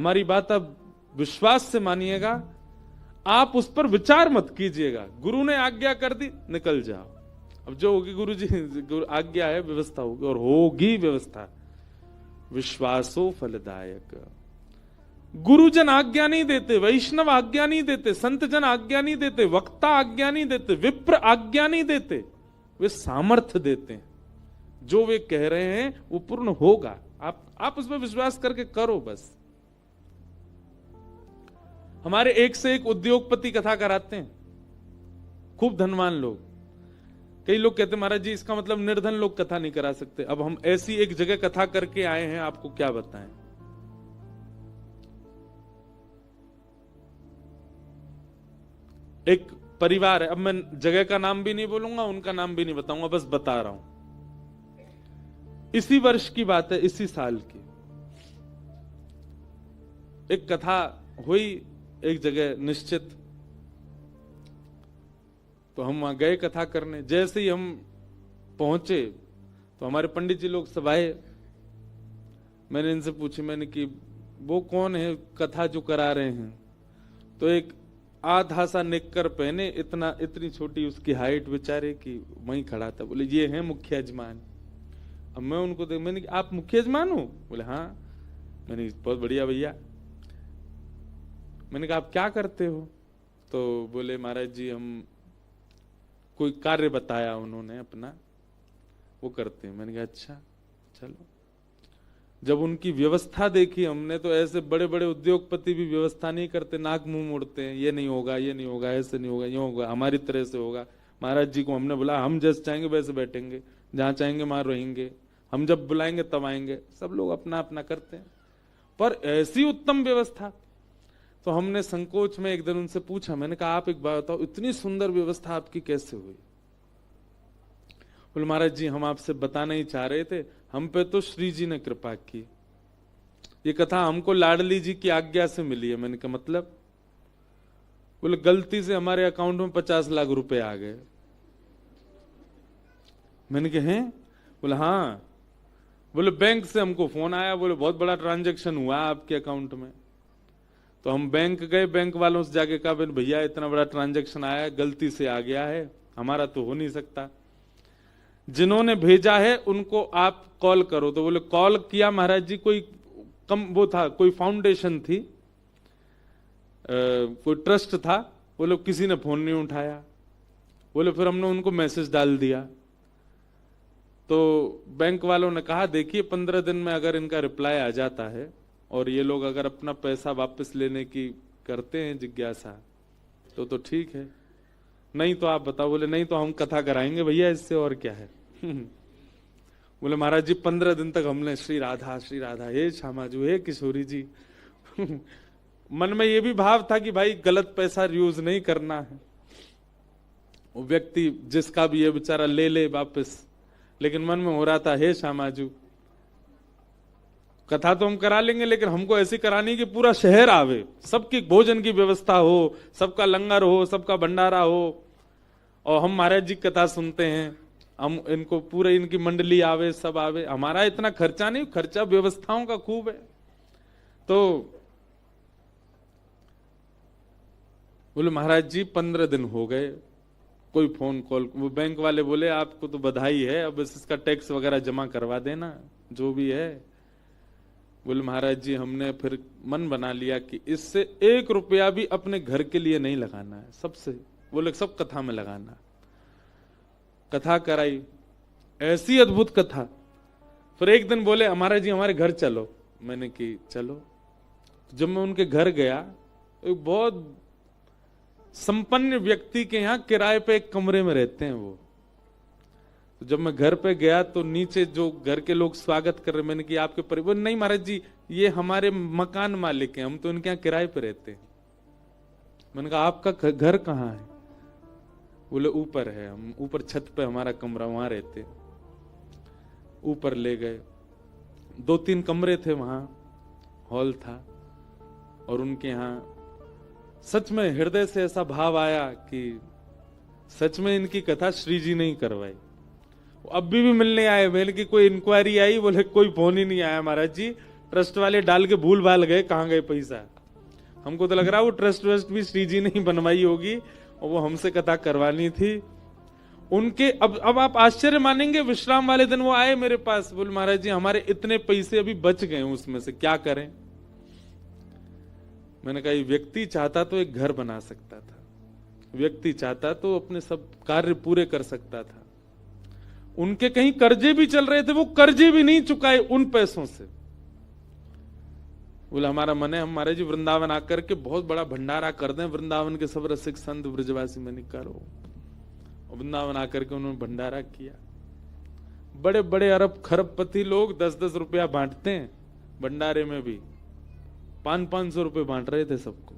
हमारी बात अब विश्वास से मानिएगा, आप उस पर विचार मत कीजिएगा। गुरु ने आज्ञा कर दी, निकल जाओ। अब जो होगी गुरु जी आज्ञा है, व्यवस्था होगी और होगी व्यवस्था। विश्वासो फलदायक। गुरुजन आज्ञा नहीं देते, वैष्णव आज्ञा नहीं देते, संत जन आज्ञा नहीं देते, वक्ता आज्ञा नहीं देते, विप्र आज्ञा नहीं देते, वे सामर्थ्य देते हैं। जो वे कह रहे हैं वो पूर्ण होगा। आप उस पर विश्वास करके करो बस। हमारे एक से एक उद्योगपति कथा कराते हैं, खूब धनवान लोग। कई लोग कहते महाराज जी इसका मतलब निर्धन लोग कथा नहीं करा सकते। अब हम ऐसी एक जगह कथा करके आए हैं, आपको क्या बताएं। एक परिवार है, अब मैं जगह का नाम भी नहीं बोलूंगा, उनका नाम भी नहीं बताऊंगा, बस बता रहा हूं। इसी वर्ष की बात है, इसी साल की। एक कथा हुई एक जगह निश्चित, तो हम वहां गए कथा करने। जैसे ही हम पहुंचे तो हमारे पंडित जी लोग सब आए। मैंने इनसे पूछी, मैंने कि वो कौन है कथा जो करा रहे हैं? तो एक आधा सा नेकर पहने, इतनी छोटी उसकी हाइट बेचारे की, वहीं खड़ा था। बोले ये है मुख्य यजमान। अब मैं उनको देख, मैंने आप मुख्य यजमान हो? बोले हाँ। मैंने बहुत बढ़िया भैया। मैंने कहा आप क्या करते हो? तो बोले महाराज जी हम कोई कार्य बताया उन्होंने अपना, वो करते हैं। मैंने कहा अच्छा चलो। जब उनकी व्यवस्था देखी हमने, तो ऐसे बड़े बड़े उद्योगपति भी व्यवस्था नहीं करते, नाक मुंह मोड़ते हैं, ये नहीं होगा, ये नहीं होगा, ऐसे नहीं होगा, ये होगा, हमारी तरह से होगा। महाराज जी को हमने बोला हम जैसे चाहेंगे वैसे बैठेंगे, जहां चाहेंगे वहां रहेंगे, हम जब बुलाएंगे तब आएंगे। सब लोग अपना अपना करते हैं, पर ऐसी उत्तम व्यवस्था। तो हमने संकोच में एक दिन उनसे पूछा, मैंने कहा आप एक बात बताओ, इतनी सुंदर व्यवस्था आपकी कैसे हुई? बोले महाराज जी हम आपसे बताना ही चाह रहे थे, हम पे तो श्री जी ने कृपा की। ये कथा हमको लाडली जी की आज्ञा से मिली है। मैंने कहा मतलब? बोले गलती से हमारे अकाउंट में 50 लाख रुपए आ गए। मैंने कहा हैं? बोले हाँ। बोले बैंक से हमको फोन आया, बोले बहुत बड़ा ट्रांजैक्शन हुआ आपके अकाउंट में। तो हम बैंक गए, बैंक वालों से जाके कहा भैया इतना बड़ा ट्रांजैक्शन आया, गलती से आ गया है, हमारा तो हो नहीं सकता, जिन्होंने भेजा है उनको आप कॉल करो। तो बोले कॉल किया महाराज जी, कोई वो था, कोई फाउंडेशन थी, कोई ट्रस्ट था। बोले किसी ने फोन नहीं उठाया। बोले फिर हमने उनको मैसेज डाल दिया। तो बैंक वालों ने कहा देखिए 15 दिन में अगर इनका रिप्लाई आ जाता है और ये लोग अगर अपना पैसा वापस लेने की करते हैं जिज्ञासा तो ठीक है, नहीं तो आप बताओ। बोले नहीं तो हम कथा कराएंगे भैया इससे, और क्या है। बोले महाराज जी 15 दिन तक हमने श्री राधा हे श्यामाजू हे किशोरी जी। मन में ये भी भाव था कि भाई गलत पैसा यूज नहीं करना है, वो व्यक्ति जिसका भी ये बेचारा ले ले वापस, लेकिन मन में हो रहा था हे श्यामाजू कथा तो हम करा लेंगे, लेकिन हमको ऐसी करानी कि पूरा शहर आवे, सबकी भोजन की व्यवस्था हो, सबका लंगर हो, सबका भंडारा हो, और हम महाराज जी कथा सुनते हैं, हम इनको पूरे इनकी मंडली आवे, सब आवे। हमारा इतना खर्चा नहीं, खर्चा व्यवस्थाओं का खूब है। तो बोले महाराज जी 15 दिन हो गए, कोई फोन कॉल। वो बैंक वाले बोले आपको तो बधाई है, अब इसका टैक्स वगैरह जमा करवा देना जो भी है। बोले महाराज जी हमने फिर मन बना लिया कि इससे 1 रुपया भी अपने घर के लिए नहीं लगाना है, सबसे बोले सब कथा में लगाना। कथा कराई, ऐसी अद्भुत कथा। फिर एक दिन बोले महाराज जी हमारे घर चलो। मैंने कि चलो। जब मैं उनके घर गया, एक बहुत संपन्न व्यक्ति के यहाँ किराए पे एक कमरे में रहते हैं वो। तो जब मैं घर पे गया तो नीचे जो घर के लोग स्वागत कर रहे, मैंने कि आपके परिवार? नहीं महाराज जी ये हमारे मकान मालिक हैं, हम तो इनके यहाँ किराए पे रहते हैं। मैंने कहा आपका घर कहाँ है? बोले ऊपर है, हम ऊपर छत पे हमारा कमरा, वहां रहते। ऊपर ले गए, 2-3 कमरे थे वहां, हॉल था, और उनके यहाँ सच में हृदय से ऐसा भाव आया कि सच में इनकी कथा श्री जी ने ही करवाई। अब भी मिलने आए, मैंने कि कोई इंक्वायरी आई? बोले कोई फोन ही नहीं आया महाराज जी, ट्रस्ट वाले डाल के भूल भाल गए कहां गए पैसा। हमको तो लग रहा है वो ट्रस्ट वस्ट भी श्री जी ने ही बनवाई होगी और वो हमसे कथा करवानी थी उनके। अब आप आश्चर्य मानेंगे, विश्राम वाले दिन वो आए मेरे पास, बोले महाराज जी हमारे इतने पैसे अभी बच गए, उसमें से क्या करें। मैंने कहा ये व्यक्ति चाहता तो एक घर बना सकता था, व्यक्ति चाहता तो अपने सब कार्य पूरे कर सकता था। उनके कहीं कर्जे भी चल रहे थे, वो कर्जे भी नहीं चुकाए उन पैसों से। बोले हमारा मन है हम महाराज जी वृंदावन आकर के बहुत बड़ा भंडारा कर दें, वृंदावन के सब रसिक संत ब्रजवासी मैंने करो। वृंदावन आकर के उन्होंने भंडारा किया। बड़े बड़े अरब खरबपति लोग 10-10 रुपया बांटते हैं भंडारे में भी, 500-500 रुपए बांट रहे थे सबको।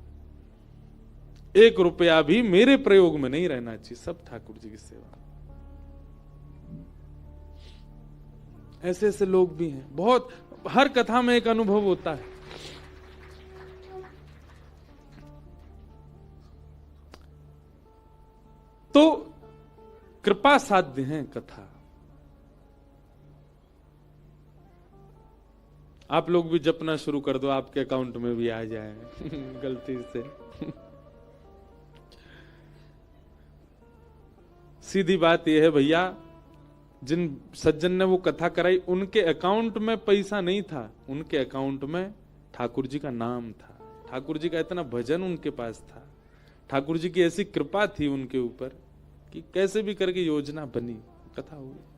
1 रुपया भी मेरे प्रयोग में नहीं रहना चाहिए, सब ठाकुर जी की सेवा। ऐसे ऐसे लोग भी हैं बहुत, हर कथा में एक अनुभव होता है। तो कृपा साध्य है कथा। आप लोग भी जपना शुरू कर दो, आपके अकाउंट में भी आ जाए गलती से। सीधी बात यह है भैया, जिन सज्जन ने वो कथा कराई उनके अकाउंट में पैसा नहीं था, उनके अकाउंट में ठाकुर जी का नाम था, ठाकुर जी का इतना भजन उनके पास था, ठाकुर जी की ऐसी कृपा थी उनके ऊपर कि कैसे भी करके योजना बनी, कथा हुई।